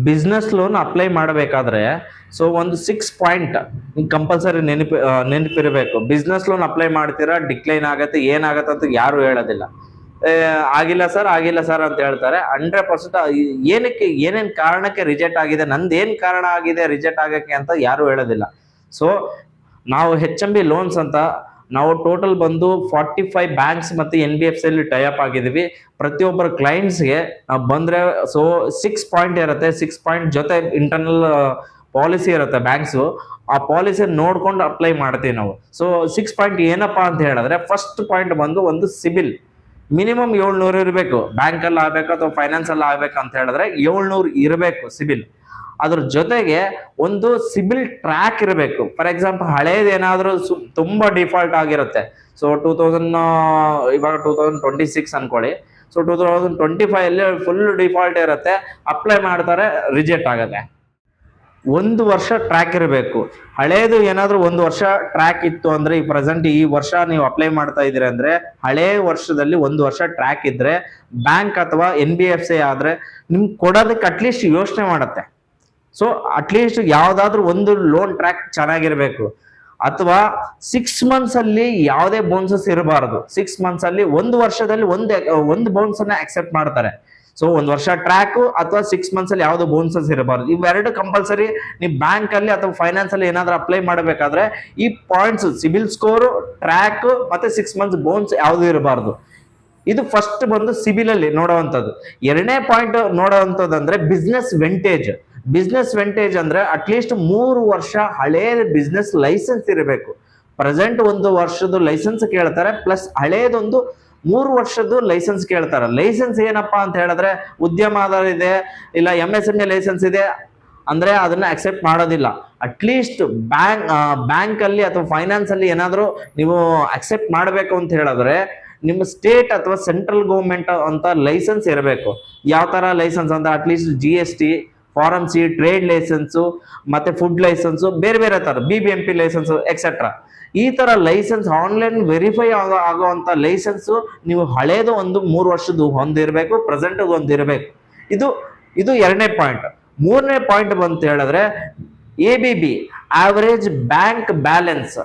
Business loan apply ಮಾಡಬೇಕಾದ್ರೆ so ಒಂದು 6 point compulsory ನೆನಪಿರಬೇಕು. ಬಿಸ್ನೆಸ್ ಲೋನ್ ಅಪ್ಲೈ ಮಾಡ್ತೀರಾ, ಡಿಕ್ಲೈನ್ ಆಗತ್ತೆ, ಏನಾಗತ್ತೆ ಅಂತ ಯಾರು ಹೇಳೋದಿಲ್ಲ. ಆಗಿಲ್ಲ ಸರ್ ಆಗಿಲ್ಲ ಸರ್ ಅಂತ ಹೇಳ್ತಾರೆ. 100% ಏನಕ್ಕೆ ಏನೇನ್ ಕಾರಣಕ್ಕೆ ರಿಜೆಕ್ಟ್ ಆಗಿದೆ, ನಂದು ಏನ್ ಕಾರಣ ಆಗಿದೆ ರಿಜೆಕ್ಟ್ ಆಗಕ್ಕೆ ಅಂತ ಯಾರು ಹೇಳೋದಿಲ್ಲ. ಸೊ ನಾವು HMB ಲೋನ್ಸ್ ಅಂತ ನಾವು ಟೋಟಲ್ ಬಂದು 45 ಬ್ಯಾಂಕ್ಸ್ ಮತ್ತೆ NBFC ಅಲ್ಲಿ ಟೈಅಪ್ ಆಗಿದೀವಿ. ಪ್ರತಿಯೊಬ್ಬರ ಕ್ಲೈಂಟ್ಸ್ಗೆ ಬಂದ್ರೆ ಸೊ 6 ಪಾಯಿಂಟ್ ಇರುತ್ತೆ. 6 ಪಾಯಿಂಟ್ ಜೊತೆ ಇಂಟರ್ನಲ್ ಪಾಲಿಸಿ ಇರುತ್ತೆ ಬ್ಯಾಂಕ್ಸ್. ಆ ಪಾಲಿಸಿ ನೋಡ್ಕೊಂಡು ಅಪ್ಲೈ ಮಾಡ್ತೀವಿ ನಾವು. ಸೊ 6 ಪಾಯಿಂಟ್ ಏನಪ್ಪಾ ಅಂತ ಹೇಳಿದ್ರೆ, ಫಸ್ಟ್ ಪಾಯಿಂಟ್ ಬಂದು ಒಂದು ಸಿಬಿಲ್ ಮಿನಿಮಮ್ 700 ಇರಬೇಕು. ಬ್ಯಾಂಕ್ ಅಲ್ಲಿ ಆಗ್ಬೇಕು ಅಥವಾ ಫೈನಾನ್ಸ್ ಅಲ್ಲಿ ಆಗ್ಬೇಕು ಅಂತ ಹೇಳಿದ್ರೆ 700 ಇರಬೇಕು ಸಿಬಿಲ್. ಅದ್ರ ಜೊತೆಗೆ ಒಂದು ಸಿಬಿಲ್ ಟ್ರ್ಯಾಕ್ ಇರಬೇಕು. ಫಾರ್ ಎಕ್ಸಾಂಪಲ್ ಹಳೇದೇನಾದ್ರೂ ತುಂಬಾ ಡಿಫಾಲ್ಟ್ ಆಗಿರುತ್ತೆ. ಸೊ 2000 ಇವಾಗ 2026 ಅನ್ಕೊಳ್ಳಿ. ಸೊ 2025 ಅಲ್ಲಿ ಫುಲ್ ಡಿಫಾಲ್ಟ್ ಇರುತ್ತೆ, ಅಪ್ಲೈ ಮಾಡ್ತಾರೆ, ರಿಜೆಕ್ಟ್ ಆಗುತ್ತೆ. 1 ವರ್ಷ ಟ್ರ್ಯಾಕ್ ಇರಬೇಕು. ಹಳೇದು ಏನಾದ್ರೂ 1 ವರ್ಷ ಟ್ರ್ಯಾಕ್ ಇತ್ತು ಅಂದ್ರೆ, ಈ ಪ್ರೆಸೆಂಟ್ ಈ ವರ್ಷ ನೀವು ಅಪ್ಲೈ ಮಾಡ್ತಾ ಇದೀರಿ ಅಂದ್ರೆ ಹಳೇ ವರ್ಷದಲ್ಲಿ 1 ವರ್ಷ ಟ್ರ್ಯಾಕ್ ಇದ್ರೆ ಬ್ಯಾಂಕ್ ಅಥವಾ NBFC ಆದ್ರೆ ನಿಮ್ಗೆ ಕೊಡೋದಕ್ಕೆ ಅಟ್ಲೀಸ್ಟ್ ಯೋಚನೆ ಮಾಡುತ್ತೆ. ಸೊ ಅಟ್ಲೀಸ್ಟ್ ಯಾವ್ದಾದ್ರು ಒಂದು ಲೋನ್ ಟ್ರ್ಯಾಕ್ ಚೆನ್ನಾಗಿರ್ಬೇಕು. ಅಥವಾ 6 ಮಂತ್ಸ್ ಅಲ್ಲಿ ಯಾವುದೇ ಬೌನ್ಸಸ್ ಇರಬಾರದು. 6 ಮಂತ್ಸ್ ಅಲ್ಲಿ 1 ವರ್ಷದಲ್ಲಿ ಒಂದು ಬೌನ್ಸ್ ಅನ್ನ ಅಕ್ಸೆಪ್ಟ್ ಮಾಡ್ತಾರೆ. ಸೊ 1 ವರ್ಷ ಟ್ರ್ಯಾಕ್ ಅಥವಾ 6 ಮಂತ್ಸ್ ಅಲ್ಲಿ ಯಾವ್ದು ಬೌನ್ಸಸ್ ಇರಬಾರದು. ಇವೆರಡು ಕಂಪಲ್ಸರಿ ನೀವು ಬ್ಯಾಂಕ್ ಅಲ್ಲಿ ಅಥವಾ ಫೈನಾನ್ಸ್ ಅಲ್ಲಿ ಏನಾದ್ರೂ ಅಪ್ಲೈ ಮಾಡಬೇಕಾದ್ರೆ ಈ ಪಾಯಿಂಟ್ಸ್ ಸಿಬಿಲ್ ಸ್ಕೋರ್, ಟ್ರ್ಯಾಕ್ ಮತ್ತೆ 6 ಮಂತ್ಸ್ ಬೌನ್ಸ್ ಯಾವ್ದು ಇರಬಾರದು. ಇದು ಫಸ್ಟ್ ಬಂದು ಸಿಬಿಲ್ ಅಲ್ಲಿ ನೋಡುವಂಥದ್ದು. 2ನೇ ಪಾಯಿಂಟ್ ನೋಡುವಂಥದ್ದು ಅಂದ್ರೆ ಬಿಸ್ನೆಸ್ ವೆಂಟೇಜ್. ಬಿಸ್ನೆಸ್ ವೆಂಟೇಜ್ ಅಂದ್ರೆ ಅಟ್ಲೀಸ್ಟ್ 3 ವರ್ಷ ಹಳೇ ಬಿಸ್ನೆಸ್ ಲೈಸೆನ್ಸ್ ಇರಬೇಕು. ಪ್ರೆಸೆಂಟ್ 1 ವರ್ಷದ ಲೈಸೆನ್ಸ್ ಕೇಳ್ತಾರೆ, ಪ್ಲಸ್ ಹಳೇದೊಂದು 3 ವರ್ಷದ ಲೈಸೆನ್ಸ್ ಕೇಳ್ತಾರೆ. ಲೈಸೆನ್ಸ್ ಏನಪ್ಪಾ ಅಂತ ಹೇಳಿದ್ರೆ, ಉದ್ಯಮ ಆಧಾರ ಇದೆ, ಇಲ್ಲ MSME ಲೈಸೆನ್ಸ್ ಇದೆ ಅಂದ್ರೆ ಅದನ್ನ ಅಕ್ಸೆಪ್ಟ್ ಮಾಡೋದಿಲ್ಲ. ಅಟ್ಲೀಸ್ಟ್ ಬ್ಯಾಂಕ್ ಅಲ್ಲಿ ಅಥವಾ ಫೈನಾನ್ಸ್ ಅಲ್ಲಿ ಏನಾದ್ರು ನೀವು ಅಕ್ಸೆಪ್ಟ್ ಮಾಡಬೇಕು ಅಂತ ಹೇಳಿದ್ರೆ ನಿಮ್ಮ ಸ್ಟೇಟ್ ಅಥವಾ ಸೆಂಟ್ರಲ್ ಗೌರ್ಮೆಂಟ್ ಅಂತ ಲೈಸೆನ್ಸ್ ಇರಬೇಕು. ಯಾವ ತರ ಲೈಸೆನ್ಸ್ ಅಂತ, at least GST, form C, trade licence, ಮತ್ತೆ ಫುಡ್ ಲೈಸೆನ್ಸು, ಬೇರೆ ಬೇರೆ ತರ BBMP ಲೈಸೆನ್ಸ್ ಎಕ್ಸೆಟ್ರಾ. ಈ ತರ ಲೈಸೆನ್ಸ್ ಆನ್ಲೈನ್ ವೆರಿಫೈ ಆಗುವಂತ ಲೈಸೆನ್ಸ್ ನೀವು ಹಳೇದು ಒಂದು 3 ವರ್ಷದ್ದು ಹೊಂದಿರಬೇಕು, ಪ್ರೆಸೆಂಟ್ ಒಂದಿರಬೇಕು. ಇದು 2ನೇ ಪಾಯಿಂಟ್. 3ನೇ ಪಾಯಿಂಟ್ ಬಂತ ಹೇಳಿದ್ರೆ ABB, average bank balance.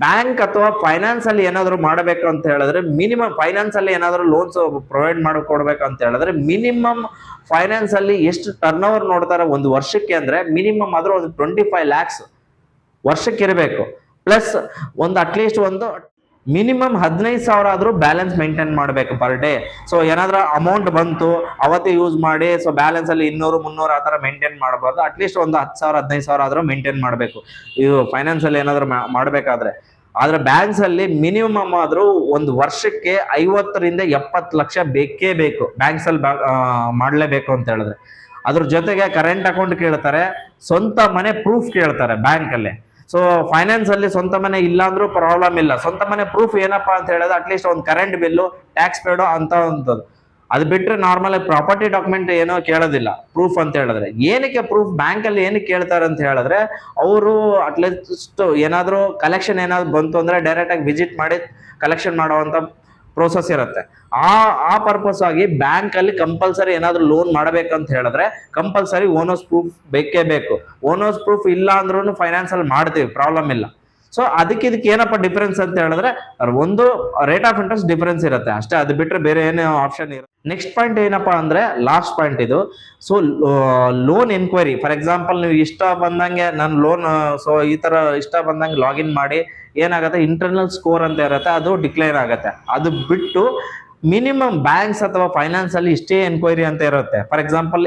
Bank ಅಥವಾ ಫೈನಾನ್ಸ್ ಅಲ್ಲಿ ಏನಾದ್ರು ಮಾಡಬೇಕು ಅಂತ ಹೇಳಿದ್ರೆ ಮಿನಿಮಮ್, ಫೈನಾನ್ಸ್ ಅಲ್ಲಿ ಏನಾದ್ರು ಲೋನ್ಸ್ ಪ್ರೊವೈಡ್ ಮಾಡಿಕೊಡ್ಬೇಕು ಅಂತ ಹೇಳಿದ್ರೆ ಮಿನಿಮಮ್ ಫೈನಾನ್ಸ್ ಅಲ್ಲಿ ಎಷ್ಟು ಟರ್ನ್ ಓವರ್ ನೋಡ್ತಾರೆ 1 ವರ್ಷಕ್ಕೆ ಅಂದ್ರೆ ಮಿನಿಮಮ್ ಆದ್ರೂ ಒಂದು 25 lakhs ವರ್ಷಕ್ಕೆ ಇರಬೇಕು. ಪ್ಲಸ್ ಒಂದು ಅಟ್ಲೀಸ್ಟ್ ಒಂದು ಮಿನಿಮಮ್ 15,000 ಆದ್ರೂ ಬ್ಯಾಲೆನ್ಸ್ ಮೇಂಟೈನ್ ಮಾಡಬೇಕು ಪರ್ ಡೇ. ಸೊ ಏನಾದ್ರೂ ಅಮೌಂಟ್ ಬಂತು ಅವತ್ತೇ ಯೂಸ್ ಮಾಡಿ, ಸೊ ಬ್ಯಾಲೆನ್ಸ್ ಅಲ್ಲಿ 200-300 ಆ ತರ ಮೇಂಟೈನ್ ಮಾಡಬಾರ್ದು. ಅಟ್ಲೀಸ್ಟ್ ಒಂದು 10,000-15,000 ಆದ್ರೂ ಮೇಂಟೈನ್ ಮಾಡಬೇಕು ಇದು ಫೈನಾನ್ಸ್ ಅಲ್ಲಿ ಏನಾದ್ರು ಮಾಡಬೇಕಾದ್ರೆ. ಆದ್ರೆ ಬ್ಯಾಂಕ್ಸ್ ಅಲ್ಲಿ ಮಿನಿಮಮ್ ಆದ್ರೂ 1 ವರ್ಷಕ್ಕೆ 50-70 ಲಕ್ಷ ಬೇಕೇ ಬೇಕು ಬ್ಯಾಂಕ್ಸ್ ಅಲ್ಲಿ ಮಾಡ್ಲೇಬೇಕು ಅಂತ ಹೇಳಿದ್ರೆ. ಅದ್ರ ಜೊತೆಗೆ ಕರೆಂಟ್ ಅಕೌಂಟ್ ಕೇಳ್ತಾರೆ, ಸ್ವಂತ ಮನೆ ಪ್ರೂಫ್ ಕೇಳ್ತಾರೆ ಬ್ಯಾಂಕ್ ಅಲ್ಲಿ. ಸೊ ಫೈನಾನ್ಸ್ ಅಲ್ಲಿ ಸ್ವಂತ ಮನೆ ಇಲ್ಲ ಅಂದ್ರೂ ಪ್ರಾಬ್ಲಮ್ ಇಲ್ಲ. ಸ್ವಂತ ಮನೆ ಪ್ರೂಫ್ ಏನಪ್ಪಾ ಅಂತ ಹೇಳಿದ್ರೆ ಅಟ್ಲೀಸ್ಟ್ ಒಂದು ಕರೆಂಟ್ ಬಿಲ್ಲು, ಟ್ಯಾಕ್ಸ್ ಪೇಡು ಅಂತದ್ದು. ಅದು ಬಿಟ್ರೆ ನಾರ್ಮಲ್ ಪ್ರಾಪರ್ಟಿ ಡಾಕ್ಯುಮೆಂಟ್ ಏನೋ ಕೇಳೋದಿಲ್ಲ ಪ್ರೂಫ್ ಅಂತ ಹೇಳಿದ್ರೆ. ಏನಕ್ಕೆ ಪ್ರೂಫ್ ಬ್ಯಾಂಕ್ ಅಲ್ಲಿ ಏನಕ್ಕೆ ಕೇಳ್ತಾರೆ ಅಂತ ಹೇಳಿದ್ರೆ, ಅವರು ಅಟ್ಲೀಸ್ಟ್ ಏನಾದ್ರು ಕಲೆಕ್ಷನ್ ಏನಾದ್ರು ಬಂತು ಅಂದ್ರೆ ಡೈರೆಕ್ಟ್ ಆಗಿ ವಿಸಿಟ್ ಮಾಡಿ ಕಲೆಕ್ಷನ್ ಮಾಡುವಂತ ಪ್ರೋಸೆಸ್ ಇರುತ್ತೆ. ಆ ಪರ್ಪಸ್ ಆಗಿ ಬ್ಯಾಂಕ್ ಅಲ್ಲಿ ಕಂಪಲ್ಸರಿ ಏನಾದ್ರು ಲೋನ್ ಮಾಡಬೇಕಂತ ಹೇಳಿದ್ರೆ ಕಂಪಲ್ಸರಿ ಓನರ್ಸ್ ಪ್ರೂಫ್ ಬೇಕೇ ಬೇಕು. ಓನರ್ಸ್ ಪ್ರೂಫ್ ಇಲ್ಲ ಅಂದ್ರೂ ಫೈನಾನ್ಸ್ ಅಲ್ಲಿ ಮಾಡ್ತೀವಿ, ಪ್ರಾಬ್ಲಮ್ ಇಲ್ಲ. ಸೊ ಇದಕ್ಕೆ ಏನಪ್ಪ ಡಿಫರೆನ್ಸ್ ಅಂತ ಹೇಳಿದ್ರೆ ಒಂದು ರೇಟ್ ಆಫ್ ಇಂಟ್ರೆಸ್ಟ್ ಡಿಫರೆನ್ಸ್ ಇರುತ್ತೆ ಅಷ್ಟೇ. ಅದು ಬಿಟ್ರೆ ಬೇರೆ ಏನು ಆಪ್ಷನ್ ಇರುತ್ತೆ. ನೆಕ್ಸ್ಟ್ ಪಾಯಿಂಟ್ ಏನಪ್ಪಾ ಅಂದ್ರೆ ಲಾಸ್ಟ್ ಪಾಯಿಂಟ್ ಇದು. So loan enquiry. For example ನೀವು ಇಷ್ಟ ಬಂದಂಗೆ ನಾನು ಲೋನ್, ಸೊ ಈ ತರ ಇಷ್ಟ ಬಂದಂಗೆ ಲಾಗಿನ್ ಮಾಡಿ ಏನಾಗುತ್ತೆ, ಇಂಟರ್ನಲ್ ಸ್ಕೋರ್ ಅಂತ ಇರುತ್ತೆ, ಅದು ಡಿಕ್ಲೇರ್ ಆಗುತ್ತೆ. ಅದು ಬಿಟ್ಟು ಮಿನಿಮಮ್ ಬ್ಯಾಂಕ್ಸ್ ಅಥವಾ ಫೈನಾನ್ಸ್ ಅಲ್ಲಿ ಇಷ್ಟೇ ಎನ್ಕ್ವೈರಿ ಅಂತ ಇರುತ್ತೆ. ಫಾರ್ ಎಕ್ಸಾಂಪಲ್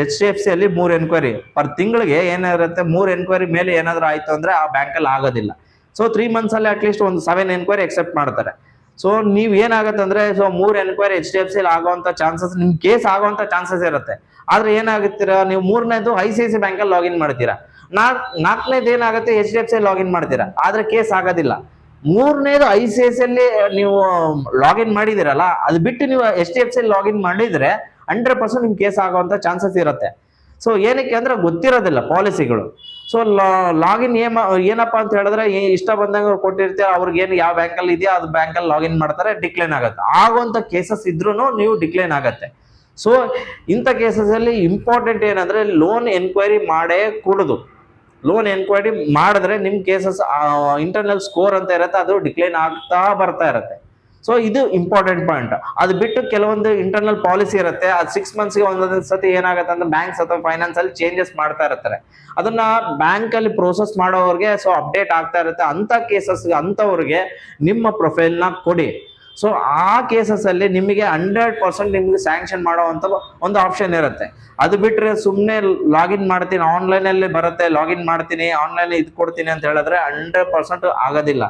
HDFC ಅಲ್ಲಿ 3 ಎನ್ಕ್ವೈರಿ ಪರ್ ತಿಂಗಳಿಗೆ ಏನಿರುತ್ತೆ. 3 ಎನ್ಕ್ವೈರಿ ಮೇಲೆ ಏನಾದ್ರು ಆಯ್ತು ಅಂದ್ರೆ ಆ ಬ್ಯಾಂಕ್ ಅಲ್ಲಿ ಆಗೋದಿಲ್ಲ. ಸೊ 3 ಮಂತ್ಸ್ ಅಲ್ಲಿ ಅಟ್ಲೀಸ್ಟ್ ಒಂದು 7 ಎನ್ಕ್ವೈರಿ ಎಕ್ಸೆಪ್ಟ್ ಮಾಡ್ತಾರೆ. ಸೊ ನೀವ್ ಏನಾಗುತ್ತೆ ಅಂದ್ರೆ, ಸೊ 3 ಎನ್ಕ್ವೈರಿ HDFC ಅಲ್ಲಿ ಆಗುವಂತ ಚಾನ್ಸಸ್, ನಿಮ್ ಕೇಸ್ ಆಗುವಂತ ಚಾನ್ಸಸ್ ಇರುತ್ತೆ. ಆದ್ರೆ ಏನಾಗುತ್ತೀರಾ ನೀವು, 3ನೇದು ICICI ಬ್ಯಾಂಕ್ ಅಲ್ಲಿ ಲಾಗಿನ್ ಮಾಡ್ತೀರಾ, 4ನೇದು ಏನಾಗುತ್ತೆ HDFC ಲಾಗಿನ್ ಮಾಡ್ತೀರಾ, ಆದ್ರೆ ಕೇಸ್ ಆಗೋದಿಲ್ಲ. 3ನೇದು ICICI ಅಲ್ಲಿ ನೀವು ಲಾಗಿನ್ ಮಾಡಿದಿರಲ್ಲ, ಅದು ಬಿಟ್ಟು ನೀವು HDFC ಲಾಗಿನ್ ಮಾಡಿದ್ರೆ 100% ನಿಮ್ ಕೇಸ್ ಆಗುವಂತ ಚಾನ್ಸಸ್ ಇರುತ್ತೆ. ಸೊ ಏನಕ್ಕೆ ಅಂದ್ರೆ ಗೊತ್ತಿರೋದಿಲ್ಲ ಪಾಲಿಸಿಗಳು. ಸೊ ಲಾಗಿನ್ ಏನಪ್ಪಾ ಅಂತ ಹೇಳಿದ್ರೆ ಇಷ್ಟ ಬಂದಂಗ ಕೊಟ್ಟಿರ್ತೀರ, ಅವ್ರಿಗೆ ಏನು ಯಾವ ಬ್ಯಾಂಕಲ್ಲಿ ಇದೆಯಾ ಅದು ಬ್ಯಾಂಕಲ್ಲಿ ಲಾಗಿನ್ ಮಾಡ್ತಾರೆ, ಡಿಕ್ಲೈನ್ ಆಗುತ್ತೆ. ಆಗುವಂತ ಕೇಸಸ್ ಇದ್ರೂ ನೀವು ಡಿಕ್ಲೈನ್ ಆಗತ್ತೆ. ಸೊ ಇಂಥ ಕೇಸಸಲ್ಲಿ ಇಂಪಾರ್ಟೆಂಟ್ ಏನಂದ್ರೆ ಲೋನ್ ಎನ್ಕ್ವೈರಿ ಮಾಡೇ ಕೂಡುದು. ಲೋನ್ ಎನ್ಕ್ವೈರಿ ಮಾಡಿದ್ರೆ ನಿಮ್ಮ ಕೇಸಸ್ ಇಂಟರ್ನಲ್ ಸ್ಕೋರ್ ಅಂತ ಇರುತ್ತೆ, ಅದು ಡಿಕ್ಲೈನ್ ಆಗ್ತಾ ಬರ್ತಾ ಇರುತ್ತೆ. ಸೊ ಇದು ಇಂಪಾರ್ಟೆಂಟ್ ಪಾಯಿಂಟ್. ಅದು ಬಿಟ್ಟು ಕೆಲವೊಂದು ಇಂಟರ್ನಲ್ ಪಾಲಿಸಿ ಇರುತ್ತೆ, ಅದು 6 ಮಂತ್ಸ್ಗೆ ಒಂದೊಂದು ಸತಿ ಏನಾಗುತ್ತೆ ಅಂದ್ರೆ ಬ್ಯಾಂಕ್ಸ್ ಅಥವಾ ಫೈನಾನ್ಸ್ ಅಲ್ಲಿ ಚೇಂಜಸ್ ಮಾಡ್ತಾ ಇರ್ತಾರೆ. ಅದನ್ನ ಬ್ಯಾಂಕ್ ಅಲ್ಲಿ ಪ್ರೋಸೆಸ್ ಮಾಡೋರಿಗೆ ಸೊ ಅಪ್ಡೇಟ್ ಆಗ್ತಾ ಇರುತ್ತೆ. ಅಂತ ಕೇಸಸ್ ಅಂತವ್ರಿಗೆ ನಿಮ್ಮ ಪ್ರೊಫೈಲ್ ನ ಕೊಡಿ. ಸೊ ಆ ಕೇಸಸ್ ಅಲ್ಲಿ ನಿಮಗೆ 100% ನಿಮ್ಗೆ ಸ್ಯಾಂಕ್ಷನ್ ಮಾಡುವಂತ ಒಂದು ಆಪ್ಷನ್ ಇರುತ್ತೆ. ಅದು ಬಿಟ್ರೆ ಸುಮ್ಮನೆ ಲಾಗಿನ್ ಮಾಡ್ತೀನಿ, ಆನ್ಲೈನ್ ಅಲ್ಲಿ ಬರುತ್ತೆ, ಲಾಗಿನ್ ಮಾಡ್ತೀನಿ, ಆನ್ಲೈನ್ ಇದು ಕೊಡ್ತೀನಿ ಅಂತ ಹೇಳಿದ್ರೆ 100% ಆಗೋದಿಲ್ಲ.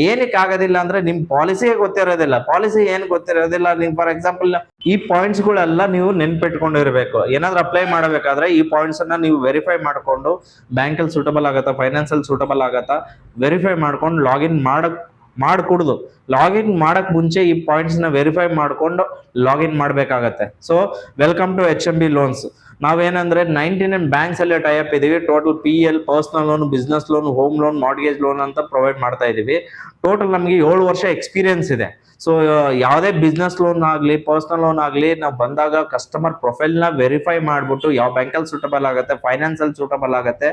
ಏನಕ್ಕೆ ಆಗೋದಿಲ್ಲ ಅಂದ್ರೆ ನಿಮ್ ಪಾಲಿಸಿಗೆ ಗೊತ್ತಿರೋದಿಲ್ಲ. ಪಾಲಿಸಿ ಏನ್ ಗೊತ್ತಿರೋದಿಲ್ಲ. ನೀವು ಫಾರ್ ಎಕ್ಸಾಂಪಲ್ ಈ ಪಾಯಿಂಟ್ಸ್ ಗಳೆಲ್ಲ ನೀವು ನೆನ್ಪಿಟ್ಕೊಂಡಿರ್ಬೇಕು. ಏನಾದ್ರೂ ಅಪ್ಲೈ ಮಾಡಬೇಕಾದ್ರೆ ಈ ಪಾಯಿಂಟ್ಸ್ ಅನ್ನ ನೀವು ವೆರಿಫೈ ಮಾಡ್ಕೊಂಡು ಬ್ಯಾಂಕ್ ಅಲ್ಲಿ ಸೂಟಬಲ್ ಆಗತ್ತಾ, ಫೈನಾನ್ಸ್ ಅಲ್ಲಿ ಸೂಟಬಲ್ ಆಗತ್ತಾ ವೆರಿಫೈ ಮಾಡ್ಕೊಂಡು ಲಾಗಿನ್ ಮಾಡ್ಕೊಡುದು. ಲಾಗಿನ್ ಮಾಡಕ್ ಮುಂಚೆ ಈ ಪಾಯಿಂಟ್ಸ್ ನ ವೆರಿಫೈ ಮಾಡ್ಕೊಂಡು ಲಾಗಿನ್ ಮಾಡ್ಬೇಕಾಗತ್ತೆ. So welcome to HMB loans. ನಾವೇನಂದ್ರೆ 99 ಬ್ಯಾಂಕ್ಸ್ ಅಲ್ಲಿ ಟೈಅಪ್ ಇದೀವಿ. Total PL, personal loan, business loan, home loan, mortgage loan ಅಂತ ಪ್ರೊವೈಡ್ ಮಾಡ್ತಾ ಇದೀವಿ. ಟೋಟಲ್ ನಮಗೆ 7 ವರ್ಷ ಎಕ್ಸ್ಪೀರಿಯನ್ಸ್ ಇದೆ. ಸೊ ಯಾವುದೇ ಬಿಸ್ನೆಸ್ ಲೋನ್ ಆಗ್ಲಿ, ಪರ್ಸನಲ್ ಲೋನ್ ಆಗ್ಲಿ, ನಾವು ಬಂದಾಗ ಕಸ್ಟಮರ್ ಪ್ರೊಫೈಲ್ ನ ವೆರಿಫೈ ಮಾಡ್ಬಿಟ್ಟು ಯಾವ ಬ್ಯಾಂಕ್ ಅಲ್ಲಿ ಸೂಟಬಲ್ ಆಗುತ್ತೆ, ಫೈನಾನ್ಸ್ ಅಲ್ಲಿ ಸೂಟಬಲ್ ಆಗುತ್ತೆ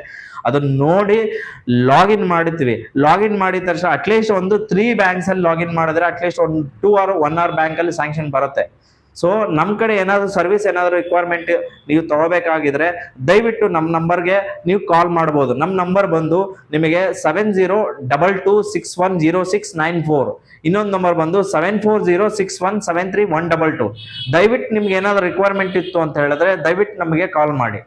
ಅದನ್ನ ನೋಡಿ ಲಾಗಿನ್ ಮಾಡಿದ್ವಿ. ಲಾಗಿನ್ ಮಾಡಿದ ತಕ್ಷಣ ಅಟ್ಲೀಸ್ಟ್ ಒಂದು 3 ಬ್ಯಾಂಕ್ಸ್ ಅಲ್ಲಿ ಲಾಗಿನ್ ಮಾಡಿದ್ರೆ ಅಟ್ಲೀಸ್ಟ್ ಒಂದು 2 or 1 hour ಬ್ಯಾಂಕ್ ಅಲ್ಲಿ ಸ್ಯಾಂಕ್ಷನ್ ಬರುತ್ತೆ. ಸೊ ನಮ್ ಕಡೆ ಏನಾದ್ರು ಸರ್ವಿಸ್ ಏನಾದ್ರು ರಿಕ್ವೈರ್ಮೆಂಟ್ ನೀವು ತಗೋಬೇಕಾಗಿದ್ರೆ ದಯವಿಟ್ಟು ನಮ್ಮ ನಂಬರ್ಗೆ ನೀವು ಕಾಲ್ ಮಾಡಬಹುದು. ನಮ್ಮ ನಂಬರ್ ಬಂದು ನಿಮಗೆ 7022610694. ಇನ್ನೊಂದು ನಂಬರ್ ಬಂದು 7406173122. ದಯವಿಟ್ಟು ನಿಮ್ಗೆ ಏನಾದ್ರು ರಿಕ್ವೈರ್ಮೆಂಟ್ ಇತ್ತು ಅಂತ ಹೇಳಿದ್ರೆ ದಯವಿಟ್ಟು ನಮಗೆ ಕಾಲ್ ಮಾಡಿ.